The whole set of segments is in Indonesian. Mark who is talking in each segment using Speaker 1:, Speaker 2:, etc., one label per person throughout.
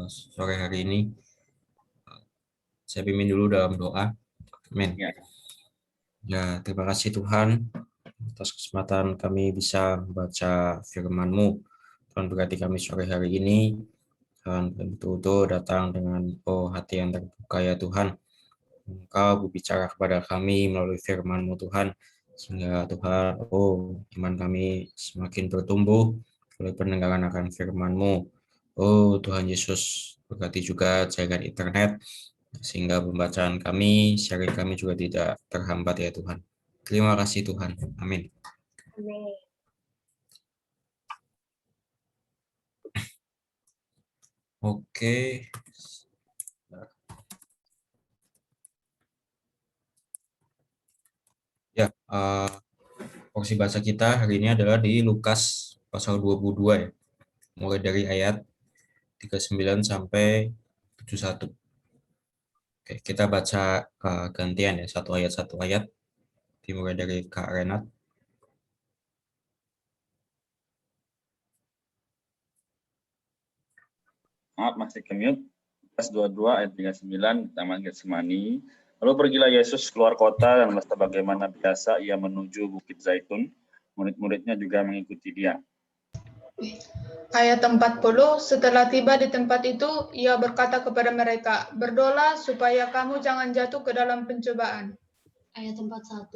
Speaker 1: sore hari ini. Saya pimpin dulu dalam doa. Amin.
Speaker 2: Ya.
Speaker 1: Ya, terima kasih Tuhan atas kesempatan kami bisa membaca firman-Mu. Tuhan berkati kami sore hari ini. Tuhan betul-betul datang dengan hati yang terbuka ya Tuhan. Engkau berbicara kepada kami melalui firman-Mu Tuhan. Sehingga Tuhan, iman kami semakin bertumbuh oleh pendengaran akan firman-Mu. Tuhan Yesus, berkati juga jaringan internet, sehingga pembacaan kami, sharing kami juga tidak terhambat ya Tuhan. Terima kasih Tuhan. Amin.
Speaker 3: Amin.
Speaker 1: Oke. Ya, porsi bahasa kita hari ini adalah di Lukas pasal 22 ya. Mulai dari ayat 39 sampai 71. Oke, kita baca gantian ya, satu ayat, dimulai dari Kak Renat.
Speaker 2: Maaf, masih kemute. Lukas 22 ayat 39, Taman Getsemani. Lalu pergilah Yesus keluar kota dan bagaimana biasa ia menuju Bukit Zaitun. Murid-muridnya juga mengikuti dia.
Speaker 4: Ayat 40, setelah tiba di tempat itu, ia berkata kepada mereka, berdoalah supaya kamu jangan jatuh ke dalam pencobaan.
Speaker 3: Ayat 41,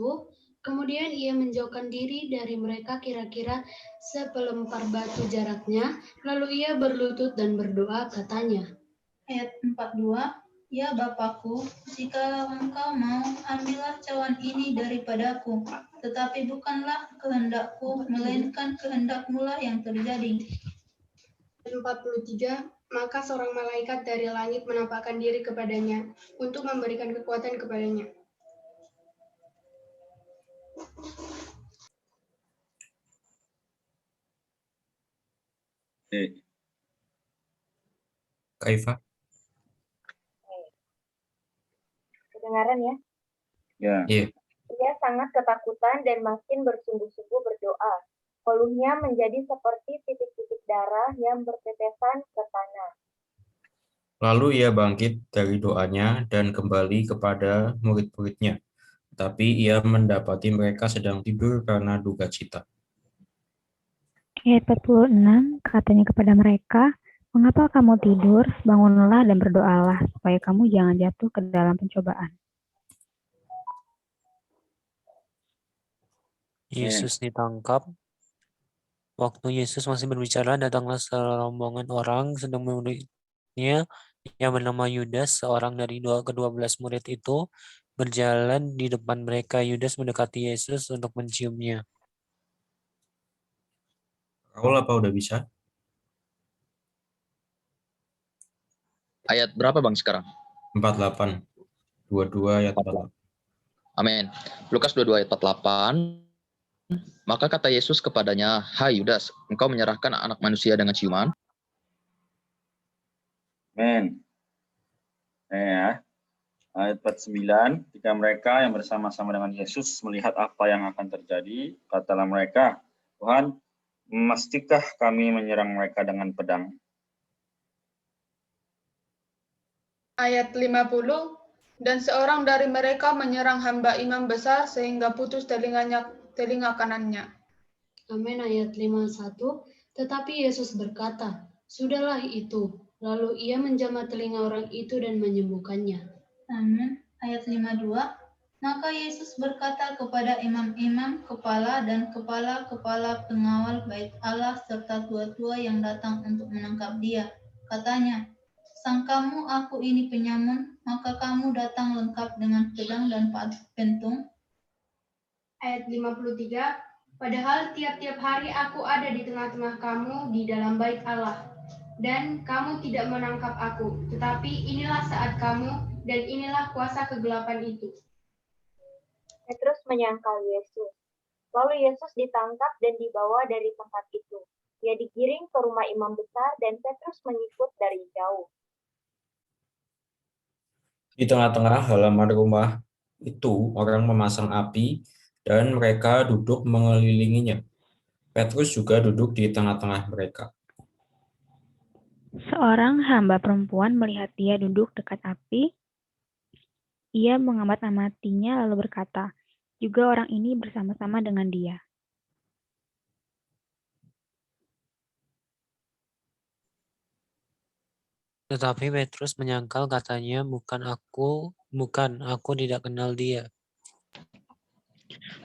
Speaker 3: kemudian ia menjauhkan diri dari mereka kira-kira sepelempar batu jaraknya, lalu ia berlutut dan berdoa, katanya.
Speaker 5: Ayat 42, ya Bapakku, jika engkau mau, ambillah cawan ini daripadaku, tetapi bukanlah kehendakku, melainkan kehendak-Mu lah yang terjadi.
Speaker 6: 43, maka seorang malaikat dari langit menampakkan diri kepadanya untuk memberikan kekuatan kepadanya.
Speaker 1: Kaifa.
Speaker 7: Kedengaran ya?
Speaker 2: Ya.
Speaker 1: Iya.
Speaker 7: Ia sangat ketakutan dan makin bersungguh-sungguh berdoa. Woluhnya menjadi seperti titik-titik darah yang bertetesan ke tanah.
Speaker 1: Lalu ia bangkit dari doanya dan kembali kepada murid-muridnya. Tapi ia mendapati mereka sedang tidur karena duka cita.
Speaker 8: Ayat 46, katanya kepada mereka, mengapa kamu tidur? Bangunlah dan berdoalah, supaya kamu jangan jatuh ke dalam pencobaan.
Speaker 9: Yesus ditangkap. Waktu Yesus masih berbicara, datanglah serombongan orang sedang muridnya yang bernama Yudas, seorang dari ke-12 murid itu, berjalan di depan mereka. Yudas mendekati Yesus untuk menciumnya.
Speaker 1: Raul apa udah bisa?
Speaker 10: Ayat berapa Bang sekarang?
Speaker 1: 48. 22 ayat 48.
Speaker 10: Amin. Lukas 22 ayat 48. Maka kata Yesus kepadanya, hai Yudas, engkau menyerahkan anak manusia dengan ciuman?
Speaker 2: Amin. Ya. Ayat 49, ketika mereka yang bersama-sama dengan Yesus melihat apa yang akan terjadi, katalah mereka, Tuhan, mestikah kami menyerang mereka dengan pedang?
Speaker 4: Ayat 50, dan seorang dari mereka menyerang hamba imam besar sehingga putus telinga kanannya.
Speaker 3: Amin. Ayat 51, tetapi Yesus berkata, sudahlah itu. Lalu ia menjamah telinga orang itu dan menyembuhkannya.
Speaker 5: Amin. Ayat 52, maka Yesus berkata kepada imam-imam, kepala dan kepala-kepala pengawal bait Allah serta tua-tua yang datang untuk menangkap dia. Katanya, sangkamu aku ini penyamun, maka kamu datang lengkap dengan pedang dan pentung.
Speaker 6: Ayat 53, padahal tiap-tiap hari aku ada di tengah-tengah kamu di dalam bait Allah, dan kamu tidak menangkap aku, tetapi inilah saat kamu, dan inilah kuasa kegelapan itu.
Speaker 7: Petrus menyangkal Yesus. Lalu Yesus ditangkap dan dibawa dari tempat itu. Ia digiring ke rumah imam besar dan Petrus mengikut dari jauh.
Speaker 1: Di tengah-tengah halaman rumah itu, orang memasang api dan mereka duduk mengelilinginya. Petrus juga duduk di tengah-tengah mereka.
Speaker 8: Seorang hamba perempuan melihat dia duduk dekat api. Ia mengamati-amatinya lalu berkata, juga orang ini bersama-sama dengan dia.
Speaker 9: Tetapi Petrus menyangkal, katanya, bukan, aku tidak kenal dia.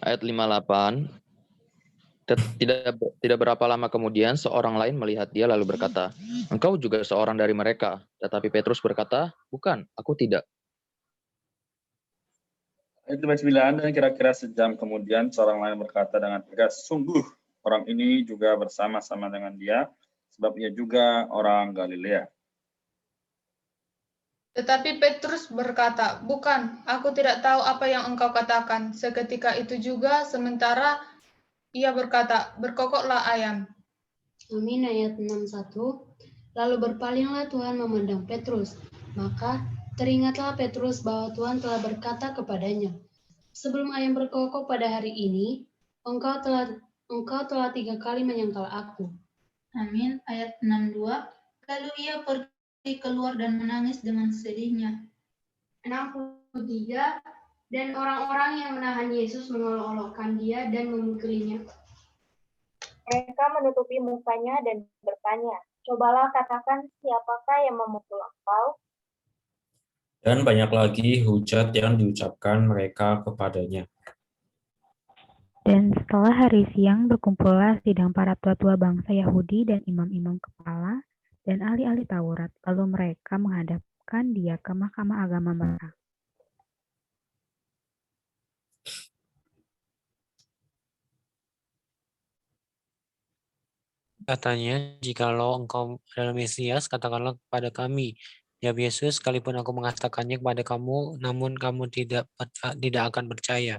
Speaker 10: Ayat 58. Tidak berapa lama kemudian seorang lain melihat dia lalu berkata, engkau juga seorang dari mereka. Tetapi Petrus berkata, bukan, aku tidak.
Speaker 2: Ayat 59, dan kira-kira sejam kemudian seorang lain berkata dengan tegas, sungguh orang ini juga bersama-sama dengan dia, sebab ia juga orang Galilea.
Speaker 4: Tetapi Petrus berkata, bukan, aku tidak tahu apa yang engkau katakan. Seketika itu juga, sementara ia berkata, berkokoklah ayam.
Speaker 3: Amin. Ayat 61. Lalu berpalinglah Tuhan memandang Petrus. Maka teringatlah Petrus bahwa Tuhan telah berkata kepadanya, sebelum ayam berkokok pada hari ini, engkau telah 3 kali menyangkal aku.
Speaker 5: Amin. Ayat 62. Lalu ia pergi keluar dan menangis dengan sedihnya.
Speaker 6: 63. Dan orang-orang yang menahan Yesus mengolok-olokkan dia dan memukulinya.
Speaker 7: Mereka menutupi mukanya dan bertanya, cobalah katakan siapakah yang memukul engkau?
Speaker 1: Dan banyak lagi hujat yang diucapkan mereka kepadanya.
Speaker 8: Dan setelah hari siang berkumpullah sidang para tua-tua bangsa Yahudi dan imam-imam kepala dan ahli-ahli Taurat. Lalu mereka menghadapkan dia ke mahkamah agama mereka.
Speaker 9: Katanya, jikalau engkau adalah Mesias, katakanlah kepada kami. Jawab Yesus, sekalipun aku mengatakannya kepada kamu, namun kamu tidak akan percaya.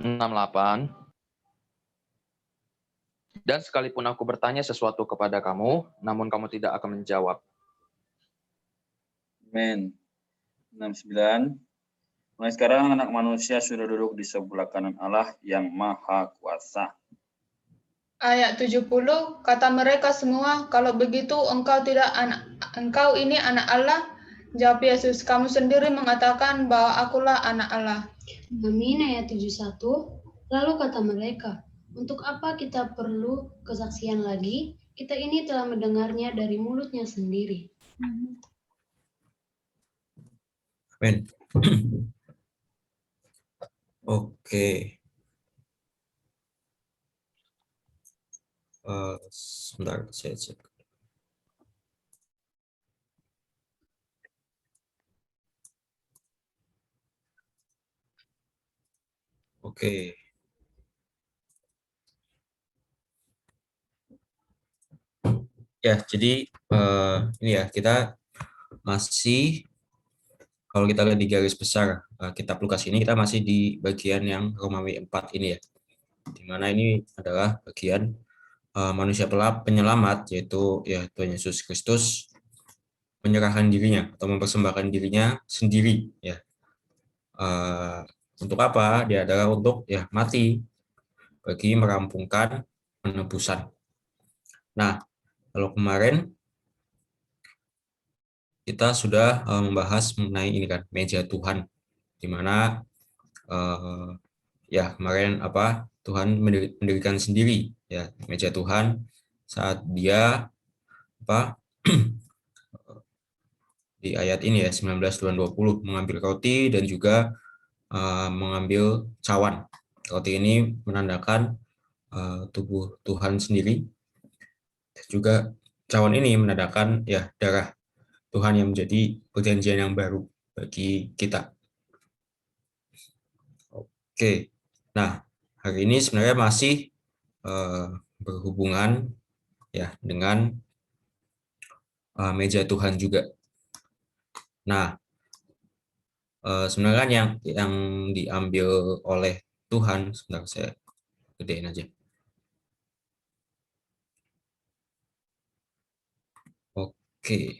Speaker 10: 68. Dan sekalipun aku bertanya sesuatu kepada kamu, namun kamu tidak akan menjawab.
Speaker 2: Amin. 69. Mulai sekarang anak manusia sudah duduk di sebelah kanan Allah yang maha kuasa.
Speaker 4: Ayat 70, kata mereka semua, kalau begitu engkau ini anak Allah. Jawab Yesus, kamu sendiri mengatakan bahwa akulah anak Allah.
Speaker 3: Amin. Ayat 71. Lalu kata mereka, untuk apa kita perlu kesaksian lagi? Kita ini telah mendengarnya dari mulutnya sendiri.
Speaker 1: Amin. Oke. Sebentar, saya cek. Oke. Ya, jadi ini ya, kita masih, kalau kita lihat di garis besar kitab Lukas ini, kita masih di bagian yang Romawi 4 ini ya. Di mana ini adalah bagian manusia penyelamat, yaitu ya Tuhan Yesus Kristus menyerahkan dirinya atau mempersembahkan dirinya sendiri ya. Untuk apa? Dia adalah untuk ya mati bagi merampungkan penebusan. Nah, kalau kemarin kita sudah membahas mengenai ini kan, meja Tuhan, di mana ya kemarin Tuhan mendirikan sendiri ya meja Tuhan saat dia di ayat ini ya 19 dan 20 mengambil roti dan juga mengambil cawan. Roti ini menandakan tubuh Tuhan sendiri. Dan juga cawan ini menandakan ya darah Tuhan yang menjadi perjanjian yang baru bagi kita. Oke. Nah, hari ini sebenarnya masih berhubungan ya dengan meja Tuhan juga. Nah, sebenarnya yang diambil oleh Tuhan, sebentar saya gedein aja. Oke.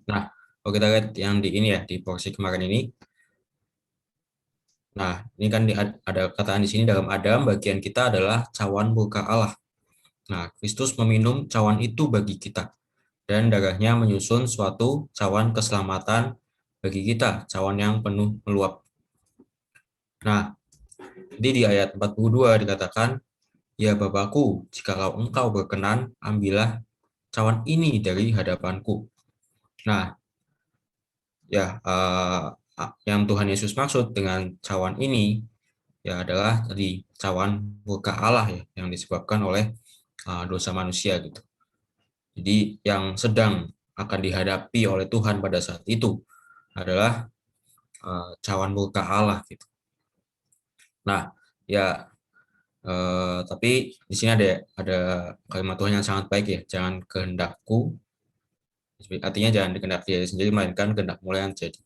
Speaker 1: Nah, kalau kita lihat yang di ini ya, di porsi kemarin ini. Nah, ini kan ada kataan di sini, dalam Adam bagian kita adalah cawan murka Allah. Nah, Kristus meminum cawan itu bagi kita, dan darahnya menyusun suatu cawan keselamatan bagi kita, cawan yang penuh meluap. Nah, jadi di ayat 42 dikatakan, ya Bapakku, jikalau engkau berkenan, ambillah cawan ini dari hadapanku. Nah, ya yang Tuhan Yesus maksud dengan cawan ini ya adalah tadi cawan murka Allah ya, yang disebabkan oleh dosa manusia gitu. Jadi yang sedang akan dihadapi oleh Tuhan pada saat itu adalah cawan murka Allah gitu. Nah, ya tapi di sini ada kalimat Tuhan yang sangat baik ya, jangan kehendakku, artinya jangan dikehendaki diri sendiri, melainkan kehendak-Mu yang jadi.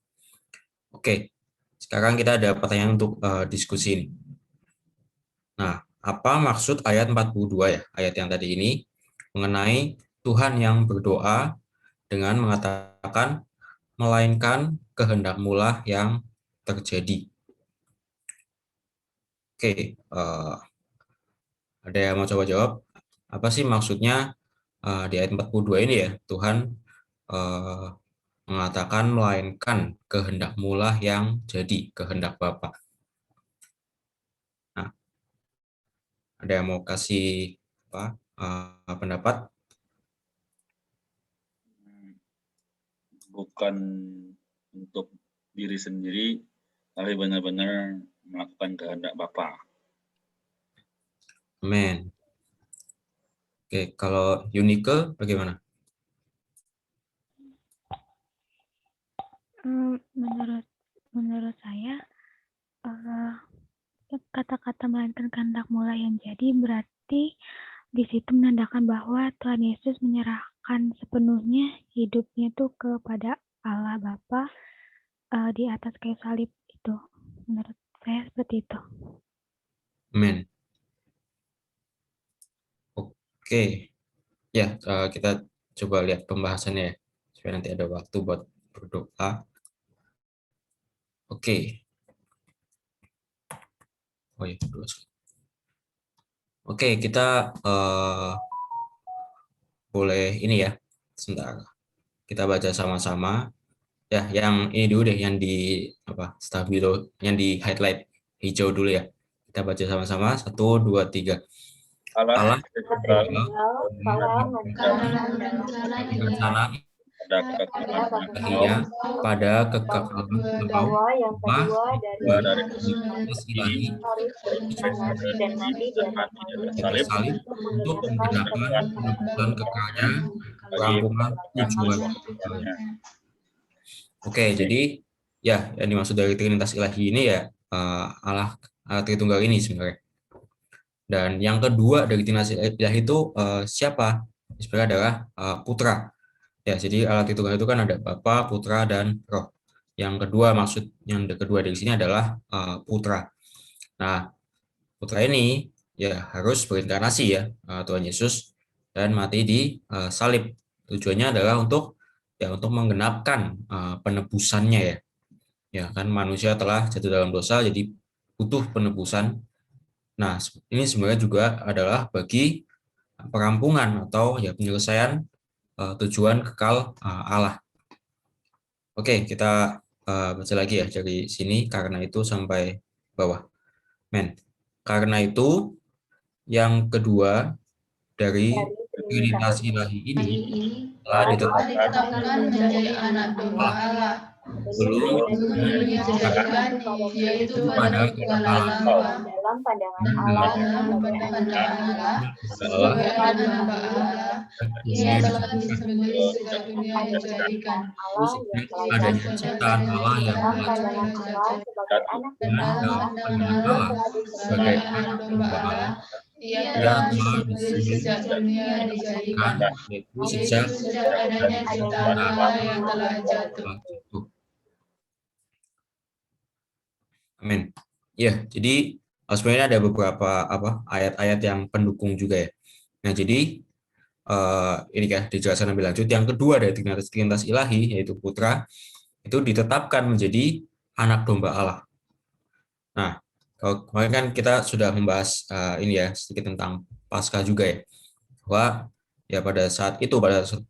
Speaker 1: Oke, sekarang kita ada pertanyaan untuk diskusi ini. Nah, apa maksud ayat 42 ya, ayat yang tadi ini, mengenai Tuhan yang berdoa dengan mengatakan, melainkan kehendak-Mu lah yang terjadi. Oke, ada yang mau coba jawab? Apa sih maksudnya di ayat 42 ini ya, Tuhan mengatakan melainkan kehendak-Mu lah yang jadi, kehendak Bapa. Nah, ada yang mau kasih pendapat?
Speaker 2: Bukan untuk diri sendiri, tapi benar-benar melakukan kehendak Bapa.
Speaker 1: Amin. Oke, kalau Yunike bagaimana?
Speaker 8: Menurut saya kata-kata melainkan kehendak-Mu lah yang jadi berarti di situ menandakan bahwa Tuhan Yesus menyerahkan sepenuhnya hidupnya itu kepada Allah Bapa di atas kayu salib itu. Menurut saya seperti itu.
Speaker 1: Amin. Oke, ya kita coba lihat pembahasannya ya, supaya nanti ada waktu buat berdoa. Oke. Oh ya, oke, kita boleh ini ya, sebentar. Kita baca sama-sama. Ya, yang ini dulu deh, yang di stabilo, yang di highlight hijau dulu ya. Kita baca sama-sama. 1, 2, 3. Allah rencana pada kekekalan
Speaker 7: dari ilahi dan mati di atas
Speaker 1: salib untuk menggenapan kebutuhan kekalnya, perampungan tujuan. Oke, jadi ya yang dimaksud dari Trinitas Ilahi ini ya Allah Tritunggal ini sebenarnya. Dan yang kedua dari Trinitas Ilahi itu siapa? Sebenarnya adalah Putra. Ya, jadi Allah Tritunggal itu kan ada Bapa, Putra, dan Roh. Yang kedua dari sini adalah Putra. Nah, Putra ini ya harus berinkarnasi ya, Tuhan Yesus, dan mati di salib. Tujuannya adalah untuk menggenapkan penebusannya ya. Ya kan manusia telah jatuh dalam dosa, jadi butuh penebusan. Nah, ini sebenarnya juga adalah bagi perampungan atau ya penyelesaian tujuan kekal Allah. Oke, kita baca lagi ya dari sini, karena itu sampai bawah. Karena itu yang kedua dari Trinitas Ilahi ini telah
Speaker 4: ditetapkan menjadi anak domba Allah
Speaker 1: belum
Speaker 4: dijadikan yaitu pada kekalahan
Speaker 7: dalam pandangan Allah
Speaker 4: sebagai anak domba Allah. Ia telah disembelih sejak dunia dijadikan
Speaker 1: ada ciptaan Allah yang
Speaker 4: dalam pandangan Allah sebagai anak domba Allah. Ia telah disembelih sejak dunia dijadikan, yaitu sejak adanya ciptaan Allah yang telah jatuh.
Speaker 1: Amin. Ya, jadi sebenarnya ada beberapa ayat-ayat yang pendukung juga ya. Nah, jadi ini kan dijelaskan lebih lanjut. Yang kedua dari Trinitas Ilahi yaitu Putra itu ditetapkan menjadi anak domba Allah. Nah, kalau kemarin kan kita sudah membahas ini ya sedikit tentang Paskah juga ya. bahwa ya pada saat itu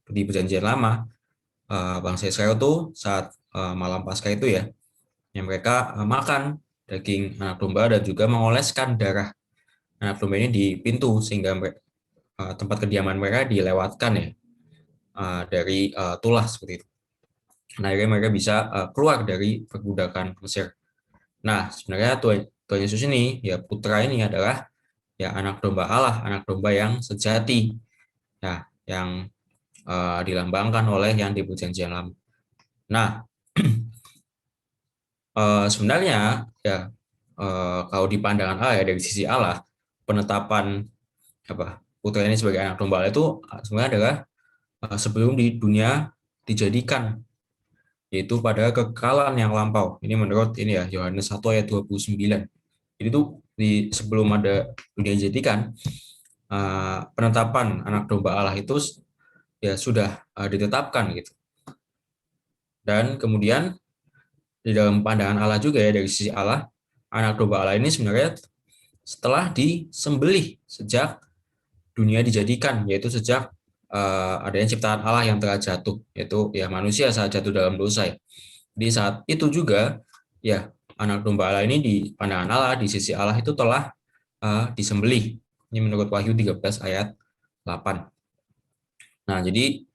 Speaker 1: di Perjanjian Lama bangsa Israel tuh saat malam Paskah itu ya mereka makan daging anak domba dan juga mengoleskan darah anak domba ini di pintu sehingga tempat kediaman mereka dilewatkan ya dari tulah seperti itu. Nah, akhirnya mereka bisa keluar dari perbudakan Mesir. Nah, sebenarnya Tuhan Yesus ini ya putra ini adalah ya anak domba Allah, anak domba yang sejati ya yang dilambangkan oleh yang di Perjanjian Lama. Nah, sebenarnya ya kalau di pandangan Allah ya dari sisi Allah penetapan putra ini sebagai anak domba Allah itu sebenarnya adalah sebelum di dunia dijadikan, yaitu pada kekekalan yang lampau. Ini menurut ini ya Yohanes 1 ayat 29. Jadi itu sebelum ada dunia dijadikan penetapan anak domba Allah itu ya sudah ditetapkan gitu. Dan kemudian di dalam pandangan Allah juga ya dari sisi Allah, anak domba Allah ini sebenarnya setelah disembelih sejak dunia dijadikan, yaitu sejak adanya ciptaan Allah yang telah jatuh, yaitu ya manusia saat jatuh dalam dosa. Di saat itu juga ya anak domba Allah ini di pandangan Allah, di sisi Allah itu telah disembelih. Ini menurut Wahyu 13 ayat 8. Nah, jadi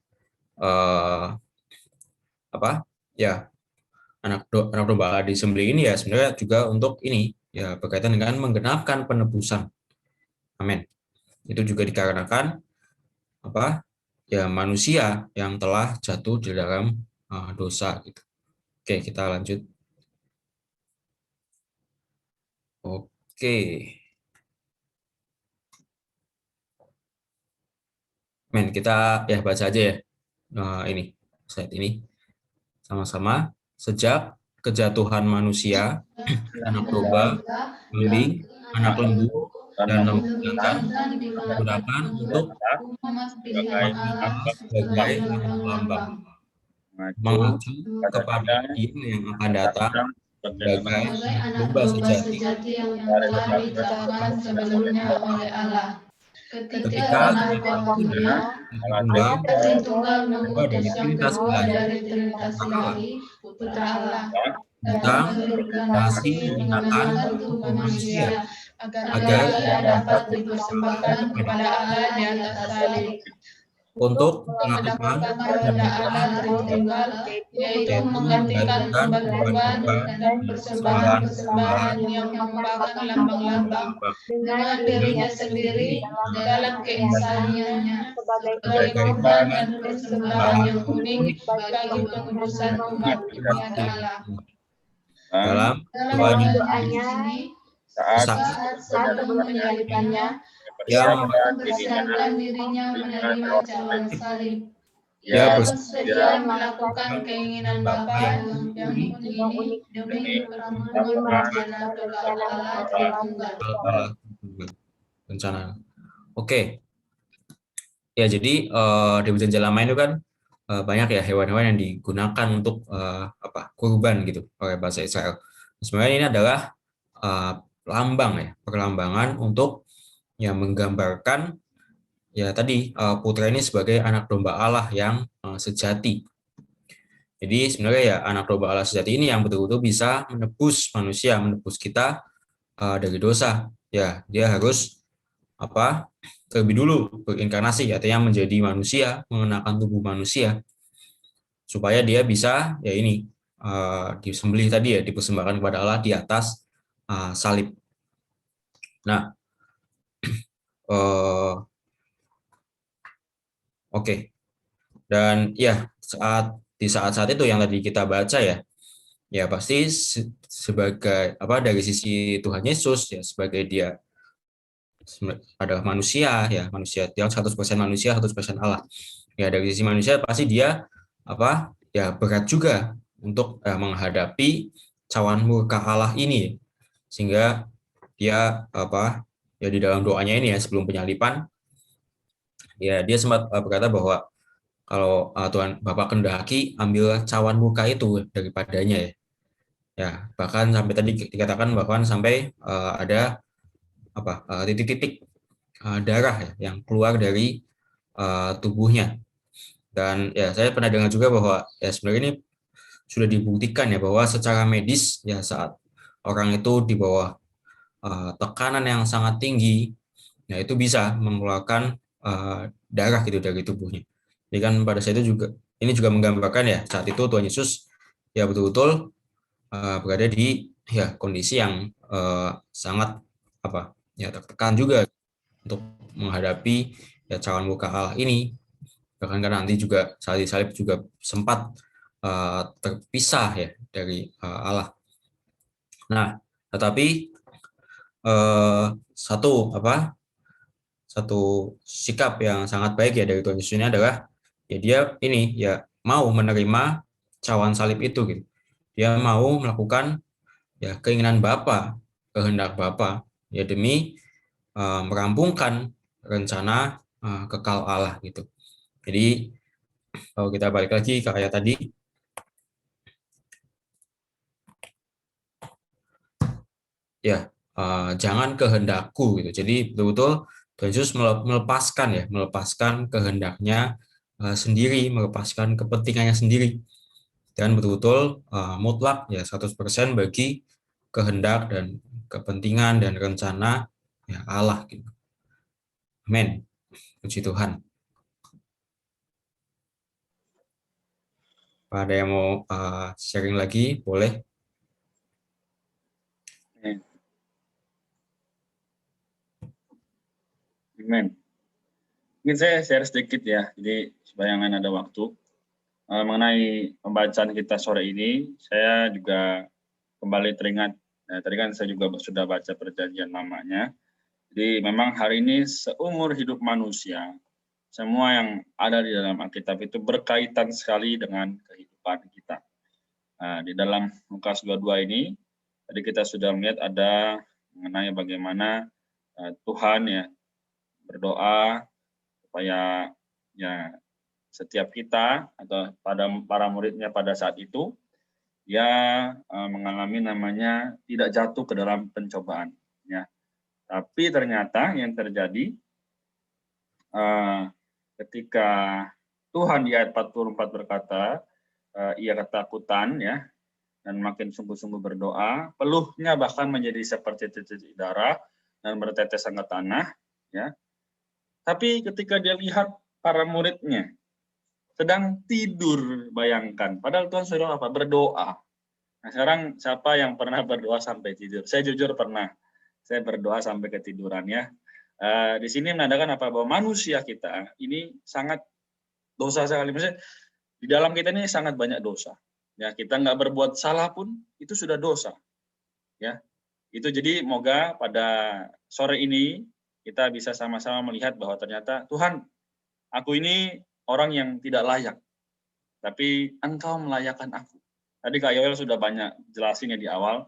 Speaker 1: anak domba Allah disembelih ini ya sebenarnya juga untuk ini ya berkaitan dengan menggenapkan penebusan. Amin. Itu juga dikarenakan ya manusia yang telah jatuh di dalam dosa gitu. Oke, kita lanjut. Oke. Kita ya baca aja ya ini slide ini sama-sama. Sejak kejatuhan manusia, anak domba, kambing, anak lembu, dan lembu jantan digunakan untuk sebagai lambang mengacu kepada Dia yang akan datang sebagai domba sejati
Speaker 4: yang telah ditetapkan sebelumnya oleh Allah.
Speaker 1: ketika
Speaker 4: Tunggal mengutus yang kedua dari Trinitas ilahi, Putra Allah,
Speaker 1: tentang kasih mengenakan tubuh manusia
Speaker 4: agar ia dapat dipersembahkan kepada Allah di atas salib
Speaker 1: untuk melakukan
Speaker 4: kehendak Allah Tritunggal, yaitu menggantikan korban dan persembahan yang merupakan lambang-lambang dengan dirinya sendiri dalam keinsaniannya sebagai korban dan persembahan yang unik bagi pengudusan umat Allah.
Speaker 1: Dalam
Speaker 7: doanya
Speaker 1: saat
Speaker 7: sebelum menyalibkannya,
Speaker 1: yang
Speaker 4: mempersiapkan dirinya menerima cawan salib.
Speaker 1: Ia
Speaker 4: bersedia melakukan keinginan Bapa yang unik demi merencana kekal Allah Tritunggal.
Speaker 1: Rencana. Oke. Ya, jadi di Perjanjian Lama itu kan banyak ya hewan-hewan yang digunakan untuk kurban gitu oleh bangsa Israel. Sebenarnya ini adalah lambang ya, perlambangan untuk yang menggambarkan ya tadi putra ini sebagai anak domba Allah yang sejati. Jadi sebenarnya ya anak domba Allah sejati ini yang betul-betul bisa menebus manusia, menebus kita dari dosa. Ya, dia harus terlebih dulu berinkarnasi, artinya menjadi manusia, mengenakan tubuh manusia, supaya dia bisa ya ini disembelih tadi ya, dipersembahkan kepada Allah di atas salib. Nah, Oke. Dan ya di saat-saat itu yang tadi kita baca ya pasti sebagai dari sisi Tuhan Yesus ya sebagai dia adalah manusia ya, manusia dia 100% manusia 100% Allah. Ya dari sisi manusia pasti dia ya berat juga untuk menghadapi cawan murka Allah ini, sehingga dia ya di dalam doanya ini ya sebelum penyaliban ya dia sempat berkata bahwa kalau Tuhan Bapa kehendaki ambil cawan murka itu daripadanya ya bahkan sampai tadi dikatakan bahkan sampai ada titik-titik darah ya, yang keluar dari tubuhnya. Dan ya saya pernah dengar juga bahwa ya sebenarnya ini sudah dibuktikan ya bahwa secara medis ya saat orang itu di bawah tekanan yang sangat tinggi, ya itu bisa mengeluarkan darah gitu dari tubuhnya. Jadi kan pada saat itu juga ini juga menggambarkan ya saat itu Tuhan Yesus ya betul-betul berada di ya kondisi yang sangat ya tertekan juga untuk menghadapi ya calon muka Allah ini. Bahkan kan nanti juga saat disalib juga sempat terpisah ya dari Allah. Nah, tetapi satu sikap yang sangat baik ya dari Tuhan Yesus ini adalah ya dia ini ya mau menerima cawan salib itu gitu. Dia mau melakukan ya keinginan Bapa, kehendak Bapa ya demi merampungkan rencana kekal Allah gitu. Jadi kalau kita balik lagi ke ayat tadi, ya jangan kehendakku gitu. Jadi betul-betul Tuhan Yesus melepaskan kehendaknya sendiri, melepaskan kepentingannya sendiri, dan betul-betul mutlak ya 100% bagi kehendak dan kepentingan dan rencana ya Allah gitu. Amin. Puji Tuhan. Ada yang mau sharing lagi? Boleh.
Speaker 2: Amen. Mungkin saya share sedikit ya, jadi supaya yang lain ada waktu. Mengenai pembacaan kita sore ini, saya juga kembali teringat, tadi kan saya juga sudah baca perjanjian lamanya. Jadi memang hari ini seumur hidup manusia, semua yang ada di dalam Alkitab itu berkaitan sekali dengan kehidupan kita. Di dalam Lukas 22 ini, tadi kita sudah melihat ada mengenai bagaimana Tuhan ya berdoa supaya ya setiap kita atau pada para muridnya pada saat itu dia mengalami namanya tidak jatuh ke dalam pencobaan ya. Tapi ternyata yang terjadi ketika Tuhan di ayat 44 berkata ia ketakutan ya dan makin sungguh-sungguh berdoa, peluhnya bahkan menjadi seperti titik darah dan berteteskan ke tanah ya. Tapi ketika dia lihat para muridnya sedang tidur, bayangkan. Padahal Tuhan suruh apa? Berdoa. Nah, sekarang siapa yang pernah berdoa sampai tidur? Saya jujur pernah. Saya berdoa sampai ketiduran ya. Di sini menandakan apa? Bahwa manusia kita ini sangat dosa sekali. Maksudnya di dalam kita ini sangat banyak dosa. Ya, kita nggak berbuat salah pun itu sudah dosa. Ya, itu jadi moga pada sore ini kita bisa sama-sama melihat bahwa ternyata Tuhan, aku ini orang yang tidak layak, tapi Engkau melayakkan aku. Tadi Kak Yoel sudah banyak jelasin ya di awal,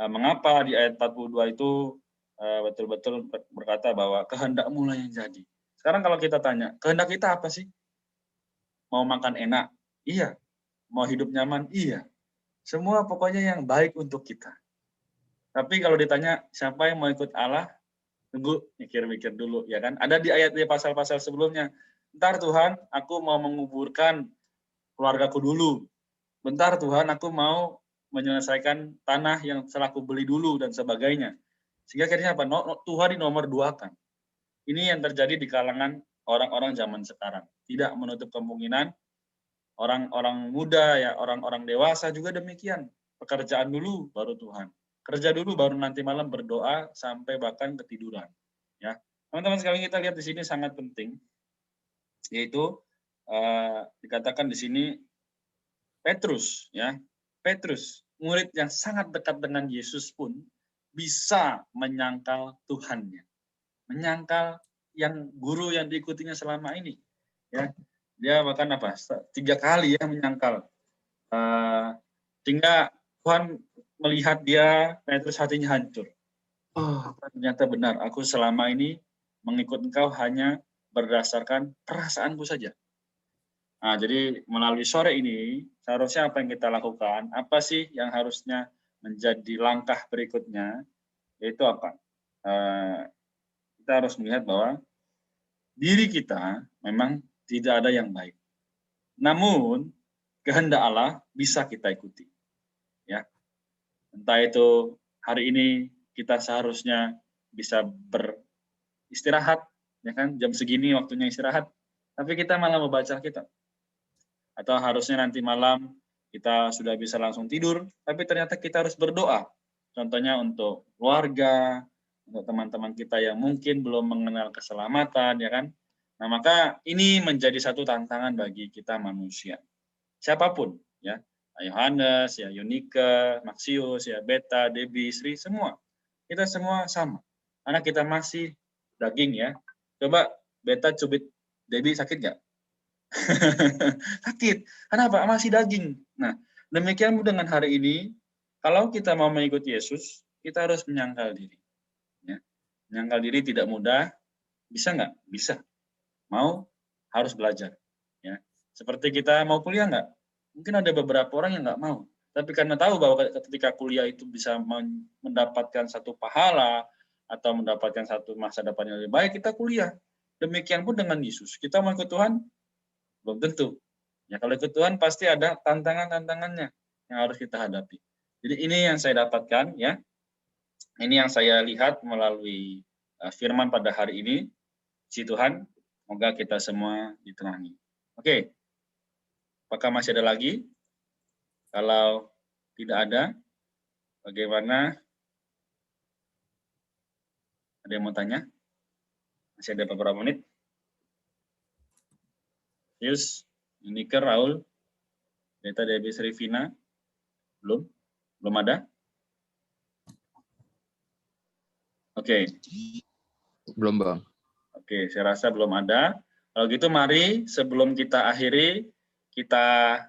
Speaker 2: mengapa di ayat 42 itu betul-betul berkata bahwa kehendak-Mu lah yang jadi. Sekarang kalau kita tanya, kehendak kita apa sih? Mau makan enak? Iya. Mau hidup nyaman? Iya. Semua pokoknya yang baik untuk kita. Tapi kalau ditanya siapa yang mau ikut Allah, tunggu mikir-mikir dulu ya kan. Ada di ayat di pasal-pasal sebelumnya. Bentar Tuhan, aku mau menguburkan keluargaku dulu. Bentar Tuhan, aku mau menyelesaikan tanah yang telah aku beli dulu dan sebagainya. Sehingga akhirnya apa? Tuhan di nomor 2 kan. Ini yang terjadi di kalangan orang-orang zaman sekarang. Tidak menutup kemungkinan orang-orang muda ya, orang-orang dewasa juga demikian. Pekerjaan dulu baru Tuhan. Kerja dulu baru nanti malam berdoa sampai bahkan ketiduran. Ya, teman-teman sekalian kita lihat di sini sangat penting, yaitu dikatakan di sini Petrus, ya Petrus, murid yang sangat dekat dengan Yesus pun bisa menyangkal Tuhannya, menyangkal yang guru yang diikutinya selama ini. Ya, dia bahkan 3 kali ya menyangkal, sehingga Tuhan melihat dia, Petrus hatinya hancur. Oh, ternyata benar, aku selama ini mengikut Engkau hanya berdasarkan perasaanku saja. Nah, jadi melalui sore ini, seharusnya apa yang kita lakukan? Apa sih yang harusnya menjadi langkah berikutnya? Yaitu apa? Kita harus melihat bahwa diri kita memang tidak ada yang baik. Namun kehendak Allah bisa kita ikuti. Ya. Entah itu hari ini kita seharusnya bisa beristirahat, ya kan? Jam segini waktunya istirahat, tapi kita malah membaca Alkitab. Atau harusnya nanti malam kita sudah bisa langsung tidur, tapi ternyata kita harus berdoa. Contohnya untuk keluarga, untuk teman-teman kita yang mungkin belum mengenal keselamatan, ya kan? Nah, maka ini menjadi satu tantangan bagi kita manusia. Siapapun, ya. Yohanes, ya Yunike, Maxius, ya Beta, Debbie, Sri, semua. Kita semua sama. Karena kita masih daging, ya. Coba Beta cubit Debbie, sakit nggak? Sakit. Kenapa? Masih daging. Nah, demikian dengan hari ini, kalau kita mau mengikuti Yesus, kita harus menyangkal diri. Ya. Menyangkal diri tidak mudah. Bisa nggak? Bisa. Mau, harus belajar. Ya. Seperti kita mau kuliah nggak? Mungkin ada beberapa orang yang nggak mau. Tapi karena tahu bahwa ketika kuliah itu bisa mendapatkan satu pahala, atau mendapatkan satu masa depan yang lebih baik, kita kuliah. Demikian pun dengan Yesus. Kita mau ikut Tuhan? Belum tentu. Ya, kalau ikut Tuhan pasti ada tantangan-tantangannya yang harus kita hadapi. Jadi ini yang saya dapatkan, ya. Ini yang saya lihat melalui firman pada hari ini. Puji Tuhan, semoga kita semua diterangi. Oke. Apakah masih ada lagi? Kalau tidak ada, bagaimana? Ada yang mau tanya? Masih ada beberapa menit. Yus, Yunike, Raul, Beta, Debbie, Srivina, belum ada? Oke.
Speaker 10: Belum, Bang.
Speaker 2: Oke, saya rasa belum ada. Kalau gitu mari sebelum kita akhiri, kita